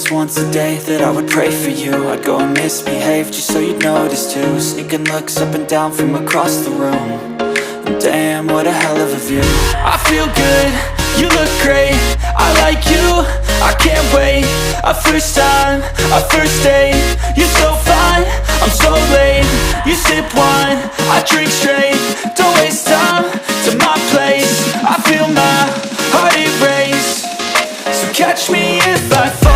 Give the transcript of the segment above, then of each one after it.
was once a day that I would pray for you. I'd go and misbehave just so you'd notice too. Sneaking looks up and down from across the room. And damn, what a hell of a view. I feel good, you look great, I like you, I can't wait. A first time, a first date, you're so fine, I'm so late. You sip wine, I drink straight, don't waste time to my place. I feel my heart erase, so catch me if I fall.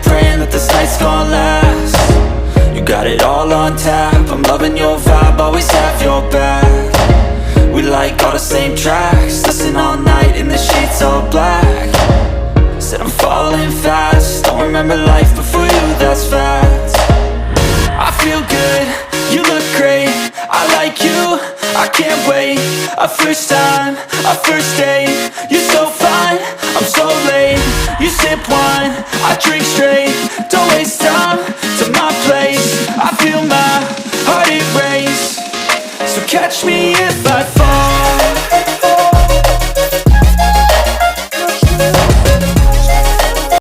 Praying that this night's gonna last. You got it all on tap, I'm loving your vibe, always have your back. We like all the same tracks, listen all night in the sheets all black. Said I'm falling fast, don't remember life before you, that's fact. I feel good, you look great, I like you, I can't wait. A first time, a first date, you're so fine, I'm so late. You sip wine, I drink straight, don't waste time to my place. I feel my heart erase, so catch me if I fall.